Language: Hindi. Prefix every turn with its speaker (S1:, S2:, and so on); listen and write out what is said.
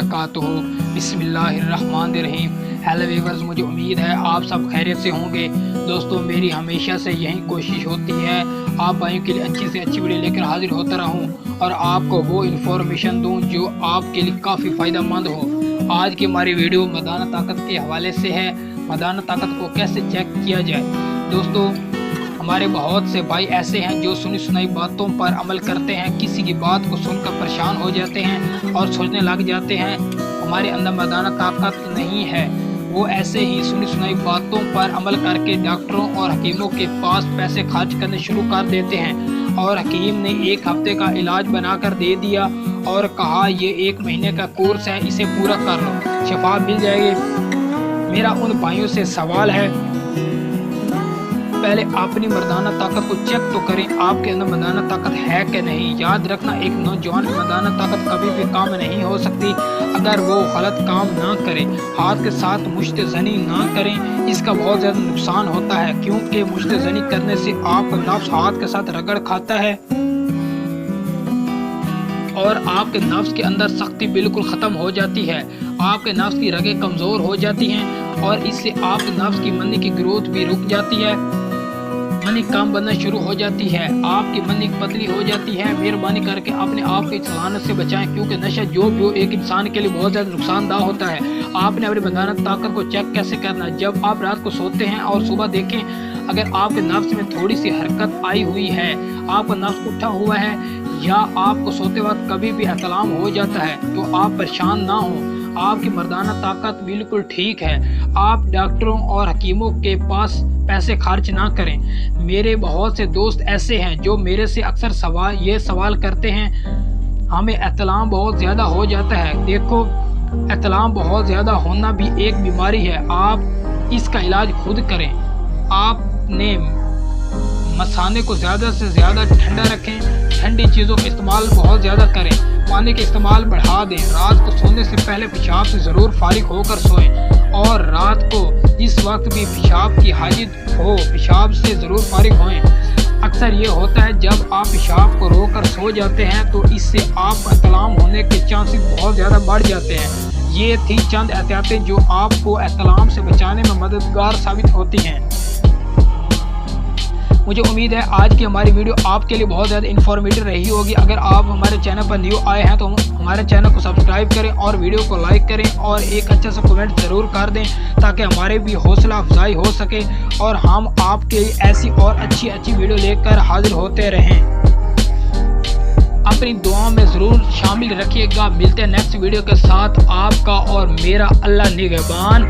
S1: वबरकातुहू। बिस्मिल्लाहिर्रहमानिर्रहीम। हेलो व्यूअर्स, मुझे उम्मीद है आप सब खैरियत से होंगे। दोस्तों, मेरी हमेशा से यही कोशिश होती है आप भाइयों के लिए अच्छी से अच्छी वीडियो लेकर हाजिर होता रहूं और आपको वो इन्फॉर्मेशन दूं जो आपके लिए काफ़ी फ़ायदेमंद हो। आज की हमारी वीडियो मैदान ताकत के हवाले से है। मैदान ताकत को कैसे चेक किया जाए। दोस्तों, हमारे बहुत से भाई ऐसे हैं जो सुनी सुनाई बातों पर अमल करते हैं, किसी की बात को सुनकर परेशान हो जाते हैं और सोचने लग जाते हैं हमारे अंदर मैदान ताकत नहीं है। वो ऐसे ही सुनी सुनाई बातों पर अमल करके डॉक्टरों और हकीमों के पास पैसे खर्च करने शुरू कर देते हैं और हकीम ने 1 हफ्ते का इलाज बनाकर दे दिया और कहा ये 1 महीने का कोर्स है, इसे पूरा कर लो, शिफा मिल जाएगी। मेरा उन भाइयों से सवाल है, पहले अपनी मर्दाना ताकत को चेक तो करें, आपके अंदर मर्दाना ताकत है कि नहीं। याद रखना, एक नौजवान की मर्दाना ताकत कभी भी काम नहीं हो सकती अगर वो गलत काम ना करे, हाथ के साथ मुश्तज़नी ना करें। इसका बहुत ज़्यादा नुकसान होता है क्योंकि मुश्तज़नी करने से आपका नफ्स हाथ के साथ रगड़ खाता है और आपके नफ्स के अंदर सख्ती बिल्कुल ख़त्म हो जाती है। आपके नफ्स की रगें कमज़ोर हो जाती हैं और इससे आपके नफ्स की मनी की ग्रोथ भी रुक जाती है, मनी कम बनना शुरू हो जाती है, आपकी मनी पतली हो जाती है। मेहरबानी करके अपने आप को इस लानत से बचाएं क्योंकि नशा जो एक इंसान के लिए बहुत ज़्यादा नुकसानदाह होता है। आपने अपनी मैदान ताकत को चेक कैसे करना, जब आप रात को सोते हैं और सुबह देखें अगर आपके नफ्स में थोड़ी सी हरकत आई हुई है, आपका नफ्स उठा हुआ है या आपको सोते वक्त कभी भी एहतलाम हो जाता है तो आप परेशान ना हो, आपकी मर्दाना ताकत बिल्कुल ठीक है। आप डॉक्टरों और हकीमों के पास पैसे खर्च ना करें। मेरे बहुत से दोस्त ऐसे हैं जो मेरे से अक्सर ये सवाल करते हैं, हमें एहतलाम बहुत ज़्यादा हो जाता है। देखो, एहतलाम बहुत ज़्यादा होना भी एक बीमारी है, आप इसका इलाज खुद करें। आपने मसाने को ज़्यादा से ज़्यादा ठंडा रखें, ठंडी चीज़ों का इस्तेमाल बहुत ज़्यादा करें, पानी का इस्तेमाल बढ़ा दें। रात को सोने से पहले पेशाब से ज़रूर फारिग होकर सोएं और रात को जिस वक्त भी पेशाब की हाजत हो पेशाब से ज़रूर फारिग होएं। अक्सर ये होता है जब आप पेशाब को रोक कर सो जाते हैं तो इससे आप एहतलाम होने के चांसेस बहुत ज़्यादा बढ़ जाते हैं। ये थी चंद एहतियातें जो आपको एहतलाम से बचाने में मददगार साबित होती हैं। मुझे उम्मीद है आज की हमारी वीडियो आपके लिए बहुत ज़्यादा इन्फॉर्मेटिव रही होगी। अगर आप हमारे चैनल पर न्यू आए हैं तो हमारे चैनल को सब्सक्राइब करें और वीडियो को लाइक करें और एक अच्छा सा कमेंट ज़रूर कर दें ताकि हमारे भी हौसला अफजाई हो सके और हम आपके ऐसी और अच्छी वीडियो लेकर हाजिर होते रहें। अपनी दुआओं में ज़रूर शामिल रखिएगा। मिलते हैं नेक्स्ट वीडियो के साथ। आपका और मेरा अल्लाह निगहबान।